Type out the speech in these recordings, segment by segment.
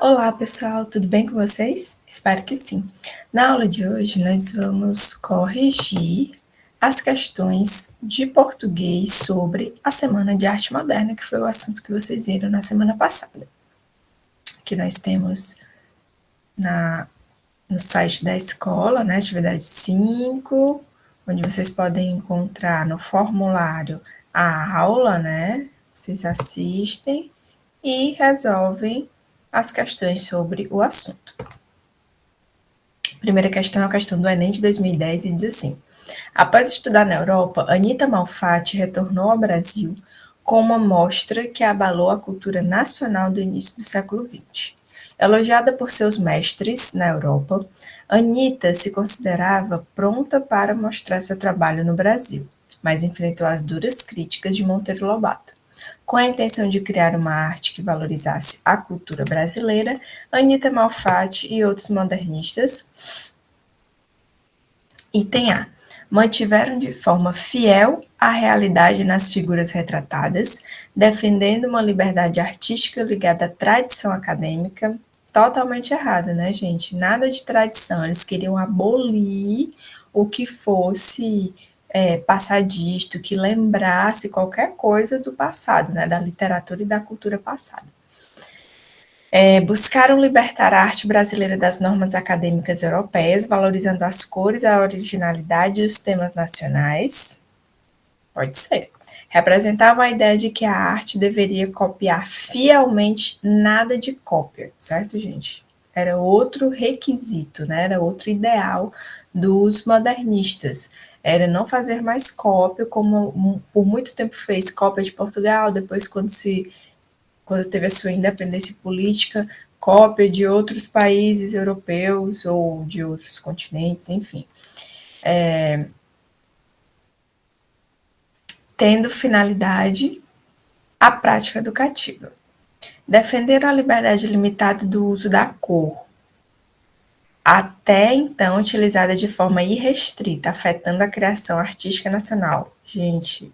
Olá, pessoal, tudo bem com vocês? Espero que sim. Na aula de hoje, nós vamos corrigir as questões de português sobre a Semana de Arte Moderna, que foi o assunto que vocês viram na semana passada. Aqui nós temos no site da escola, né, atividade 5, onde vocês podem encontrar no formulário a aula, né? Vocês assistem e resolvem as questões sobre o assunto. A primeira questão é a questão do Enem de 2010 e diz assim: após estudar na Europa, Anita Malfatti retornou ao Brasil com uma mostra que abalou a cultura nacional do início do século XX. Elogiada por seus mestres na Europa, Anita se considerava pronta para mostrar seu trabalho no Brasil, mas enfrentou as duras críticas de Monteiro Lobato. Com a intenção de criar uma arte que valorizasse a cultura brasileira, Anita Malfatti e outros modernistas, item A, mantiveram de forma fiel a realidade nas figuras retratadas, defendendo uma liberdade artística ligada à tradição acadêmica, totalmente errada, né, gente? Nada de tradição, eles queriam abolir o que fosse passadista, que lembrasse qualquer coisa do passado, né, da literatura e da cultura passada. Buscaram libertar a arte brasileira das normas acadêmicas europeias, valorizando as cores, a originalidade e os temas nacionais. Pode ser. Representavam a ideia de que a arte deveria copiar fielmente, nada de cópia, certo, gente? Era outro requisito, né? Era outro ideal dos modernistas. Era não fazer mais cópia, como por muito tempo fez cópia de Portugal, depois quando teve a sua independência política, cópia de outros países europeus ou de outros continentes, enfim. Tendo finalidade a prática educativa. Defenderam a liberdade limitada do uso da cor, até então utilizada de forma irrestrita, afetando a criação artística nacional. Gente,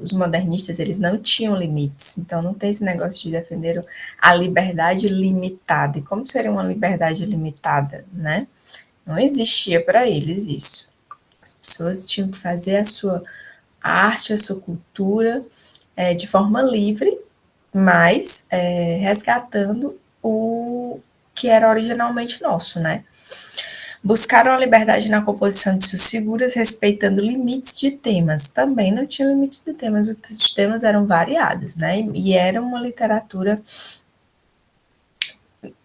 os modernistas, eles não tinham limites, então não tem esse negócio de defender a liberdade limitada. E como seria uma liberdade limitada, né? Não existia para eles isso. As pessoas tinham que fazer a sua arte, a sua cultura de forma livre, mas resgatando o que era originalmente nosso, né? Buscaram a liberdade na composição de suas figuras, respeitando limites de temas. Também não tinha limites de temas, os temas eram variados, né? E era uma literatura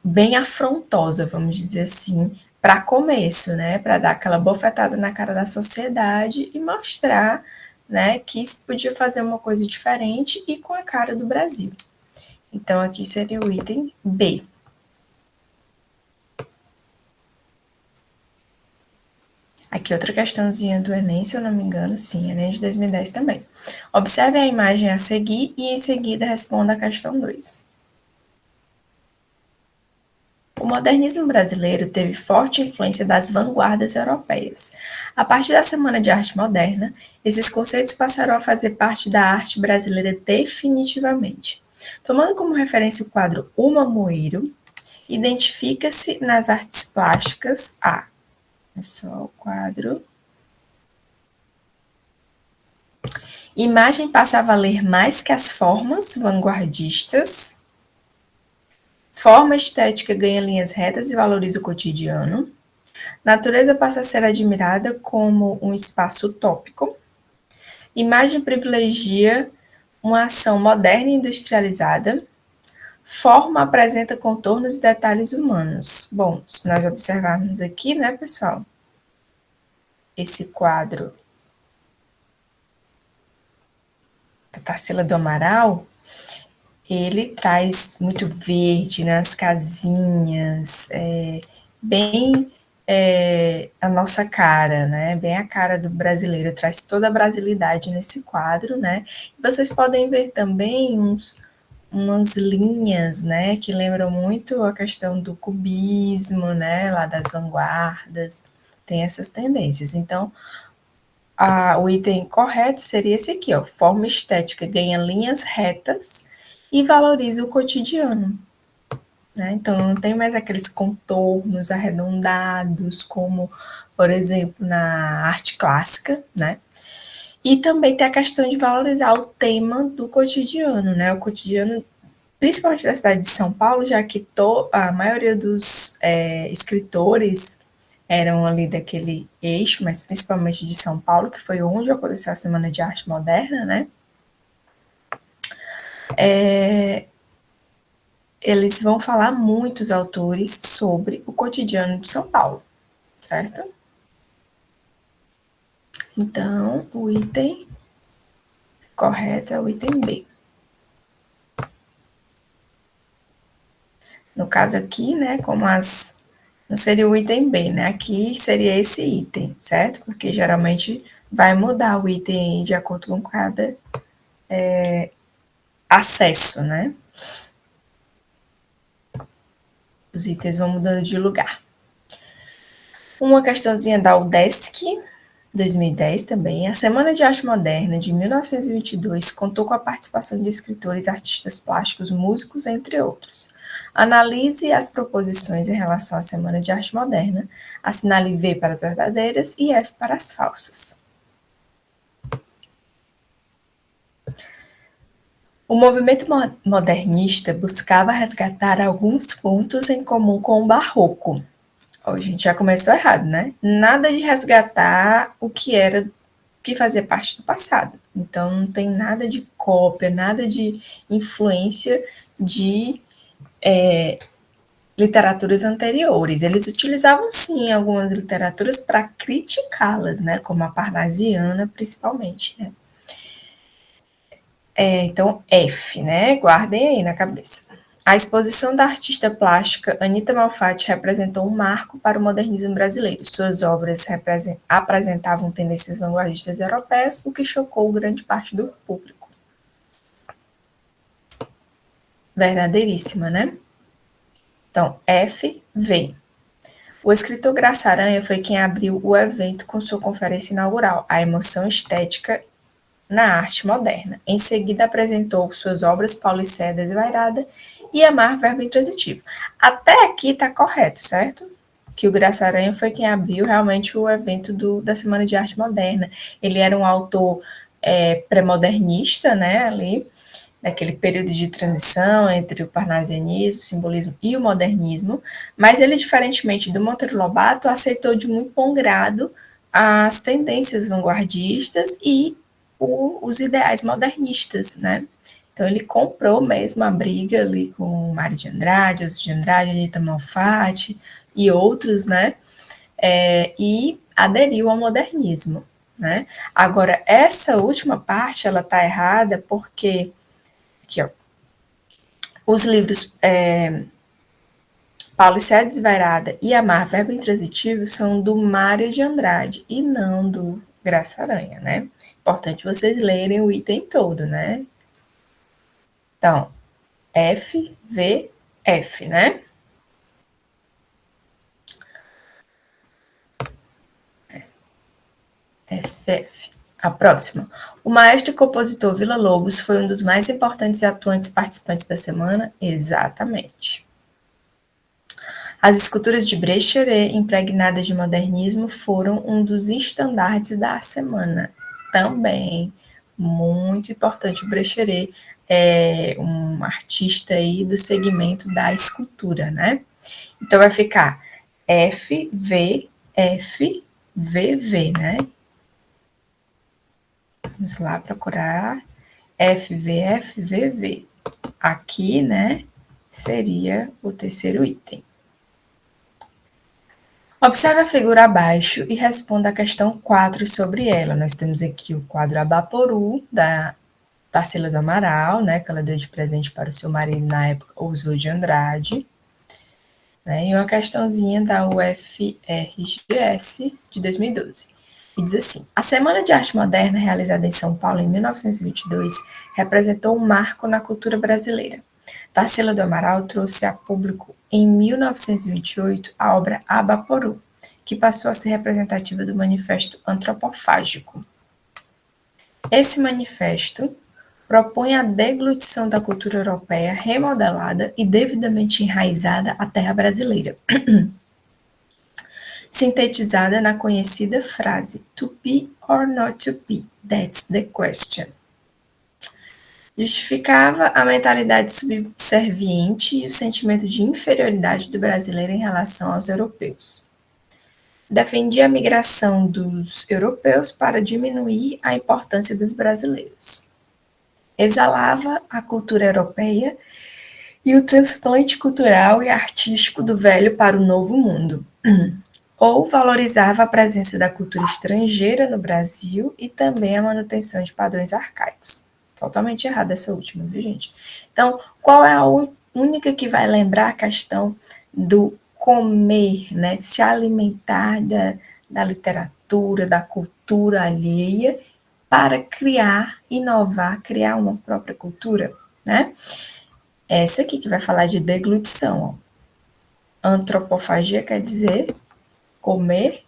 bem afrontosa, vamos dizer assim, para começo, né? Para dar aquela bofetada na cara da sociedade e mostrar, né, que se podia fazer uma coisa diferente e com a cara do Brasil. Então, aqui seria o item B. Aqui outra questãozinha do Enem, se eu não me engano, sim, Enem de 2010 também. Observe a imagem a seguir e em seguida responda a questão 2. O modernismo brasileiro teve forte influência das vanguardas europeias. A partir da Semana de Arte Moderna, esses conceitos passaram a fazer parte da arte brasileira definitivamente. Tomando como referência o quadro O Mamoeiro, identifica-se nas artes plásticas a... É só o quadro. Imagem passa a valer mais que as formas vanguardistas. Forma estética ganha linhas retas e valoriza o cotidiano. Natureza passa a ser admirada como um espaço utópico. Imagem privilegia uma ação moderna e industrializada. Forma apresenta contornos e detalhes humanos. Bom, se nós observarmos aqui, né, pessoal, esse quadro da Tarsila do Amaral, ele traz muito verde nas casinhas, bem a nossa cara, né? Bem a cara do brasileiro, traz toda a brasilidade nesse quadro, né? E vocês podem ver também umas linhas, né? Que lembram muito a questão do cubismo, né? Lá das vanguardas, tem essas tendências. Então, o item correto seria esse aqui, ó. Forma estética ganha linhas retas e valoriza o cotidiano. né? Então, não tem mais aqueles contornos arredondados, como, por exemplo, na arte clássica, né? E também tem a questão de valorizar o tema do cotidiano, né? O cotidiano, principalmente da cidade de São Paulo, já que a maioria dos escritores eram ali daquele eixo, mas principalmente de São Paulo, que foi onde aconteceu a Semana de Arte Moderna, né? Eles vão falar muitos autores sobre o cotidiano de São Paulo, certo? Então, o item correto é o item B. No caso aqui, né, como não seria o item B, né? Aqui seria esse item, certo? Porque geralmente vai mudar o item de acordo com cada acesso, né? Os itens vão mudando de lugar. Uma questãozinha da UDESC, 2010 também. A Semana de Arte Moderna de 1922 contou com a participação de escritores, artistas plásticos, músicos, entre outros. Analise as proposições em relação à Semana de Arte Moderna. Assinale V para as verdadeiras e F para as falsas. O movimento modernista buscava resgatar alguns pontos em comum com o barroco. A gente já começou errado, né? Nada de resgatar o que fazia parte do passado. Então não tem nada de cópia, nada de influência de literaturas anteriores. Eles utilizavam sim algumas literaturas para criticá-las, né? Como a parnasiana, principalmente, né? Então, F, né? Guardem aí na cabeça. A exposição da artista plástica Anita Malfatti representou um marco para o modernismo brasileiro. Suas obras apresentavam tendências vanguardistas europeias, o que chocou grande parte do público. Verdadeiríssima, né? Então, F, V. O escritor Graça Aranha foi quem abriu o evento com sua conferência inaugural, A Emoção Estética na Arte Moderna. Em seguida, apresentou suas obras Paulicéia Desvairada e Amar, Verbo Intransitivo. Até aqui está correto, certo? Que o Graça Aranha foi quem abriu realmente o evento da Semana de Arte Moderna. Ele era um autor pré-modernista, né, ali, daquele período de transição entre o parnasianismo, o simbolismo e o modernismo, mas ele, diferentemente do Monteiro Lobato, aceitou de muito bom grado as tendências vanguardistas e os ideais modernistas, né? Então ele comprou mesmo a briga ali com Mário de Andrade, Ossos de Andrade, Anita Malfatti e outros, né? E aderiu ao modernismo, né? Agora, essa última parte, ela tá errada porque, aqui, ó, os livros Paulicéia Desvairada e Amar, Verbo Intransitivo são do Mário de Andrade e não do Graça Aranha, né? Importante vocês lerem o item todo, né? Então, F, V, F, né? FF. A próxima. O maestro e compositor Vila Lobos foi um dos mais importantes e atuantes participantes da semana? Exatamente. As esculturas de Brecheret, impregnadas de modernismo, foram um dos estandartes da semana. Também, muito importante, o Brecheret é um artista aí do segmento da escultura, né? Então, vai ficar F, V, F, V, V, né? Vamos lá procurar F, V, F, V, V. Aqui, né, seria o terceiro item. Observe a figura abaixo e responda a questão 4 sobre ela. Nós temos aqui o quadro Abaporu, da Tarsila do Amaral, né, que ela deu de presente para o seu marido na época, Oswald de Andrade. Né, e uma questãozinha da UFRGS de 2012. E diz assim: a Semana de Arte Moderna, realizada em São Paulo em 1922, representou um marco na cultura brasileira. Tarsila do Amaral trouxe a público em 1928 a obra Abaporu, que passou a ser representativa do Manifesto Antropofágico. Esse manifesto propõe a deglutição da cultura europeia remodelada e devidamente enraizada à terra brasileira, sintetizada na conhecida frase "to be or not to be, that's the question". Justificava a mentalidade subserviente e o sentimento de inferioridade do brasileiro em relação aos europeus. Defendia a migração dos europeus para diminuir a importância dos brasileiros. Exalava a cultura europeia e o transplante cultural e artístico do velho para o novo mundo. Ou valorizava a presença da cultura estrangeira no Brasil e também a manutenção de padrões arcaicos. Totalmente errada essa última, viu, gente? Então, qual é a única que vai lembrar a questão do comer, né? Se alimentar da literatura, da cultura alheia, para criar, inovar, criar uma própria cultura, né? Essa aqui que vai falar de deglutição, ó. Antropofagia quer dizer comer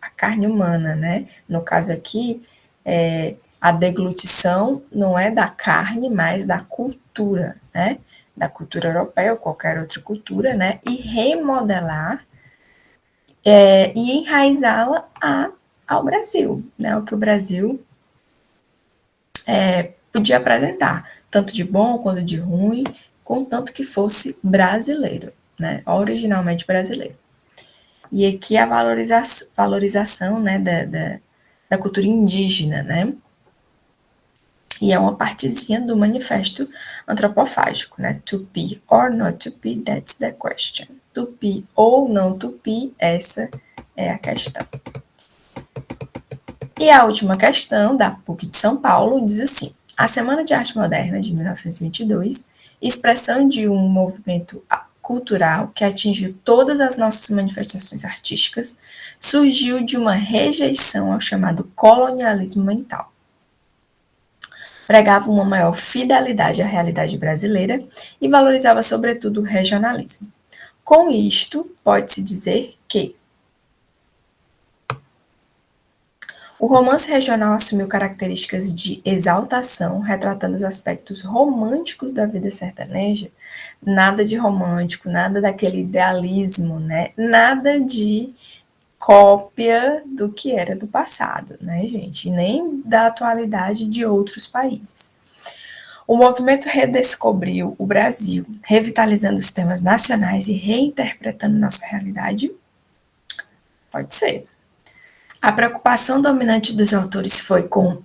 a carne humana, né? No caso aqui, a deglutição não é da carne, mas da cultura, né? Da cultura europeia ou qualquer outra cultura, né? E remodelar e enraizá-la ao Brasil, né? O que o Brasil podia apresentar, tanto de bom quanto de ruim, contanto que fosse brasileiro, né? Originalmente brasileiro. E aqui a valorização, né, da cultura indígena, né? E é uma partezinha do manifesto antropofágico, né? To be or not to be, that's the question. To be ou não to be, essa é a questão. E a última questão, da PUC de São Paulo, diz assim: a Semana de Arte Moderna de 1922, expressão de um movimento cultural que atingiu todas as nossas manifestações artísticas, surgiu de uma rejeição ao chamado colonialismo mental. Pregava uma maior fidelidade à realidade brasileira e valorizava, sobretudo, o regionalismo. Com isto, pode-se dizer que o romance regional assumiu características de exaltação, retratando os aspectos românticos da vida sertaneja. Nada de romântico, nada daquele idealismo, né? Nada de cópia do que era do passado, né, gente? Nem da atualidade de outros países. O movimento redescobriu o Brasil, revitalizando os temas nacionais e reinterpretando nossa realidade? Pode ser. A preocupação dominante dos autores foi com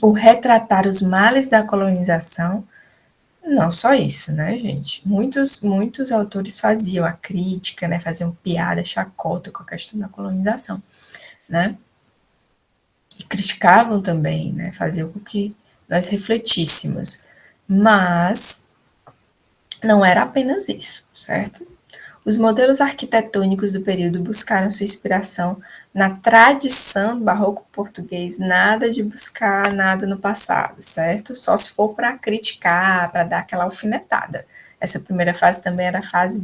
o retratar os males da colonização. Não só isso, né, gente? Muitos autores faziam a crítica, né, faziam piada, chacota com a questão da colonização, né? E criticavam também, né, faziam com que nós refletíssemos. Mas não era apenas isso, certo? Os modelos arquitetônicos do período buscaram sua inspiração na tradição do barroco português, nada de buscar nada no passado, certo? Só se for para criticar, para dar aquela alfinetada. Essa primeira fase também era a fase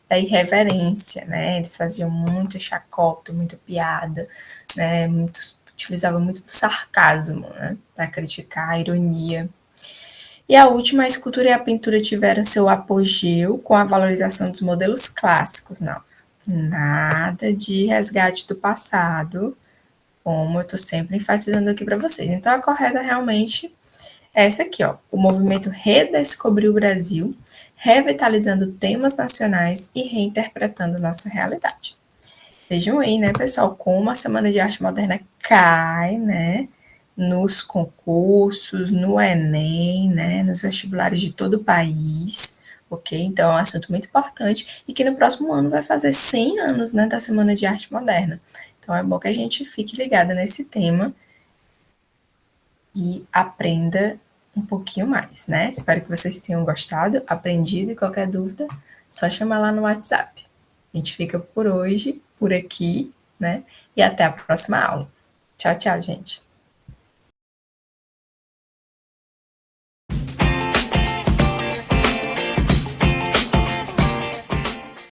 da irreverência, né? Eles faziam muita chacota, muita piada, né? Utilizavam muito do sarcasmo, né? Para criticar a ironia. E a última, a escultura e a pintura tiveram seu apogeu com a valorização dos modelos clássicos. Não, nada de resgate do passado, como eu estou sempre enfatizando aqui para vocês. Então, a correta realmente é essa aqui, ó. O movimento redescobriu o Brasil, revitalizando temas nacionais e reinterpretando nossa realidade. Vejam aí, né, pessoal, como a Semana de Arte Moderna cai, né, nos concursos, no Enem, né, nos vestibulares de todo o país, ok? Então, é um assunto muito importante e que no próximo ano vai fazer 100 anos, né, da Semana de Arte Moderna. Então, é bom que a gente fique ligada nesse tema e aprenda um pouquinho mais, né? Espero que vocês tenham gostado, aprendido e qualquer dúvida, só chamar lá no WhatsApp. A gente fica por hoje, por aqui, né? E até a próxima aula. Tchau, tchau, gente.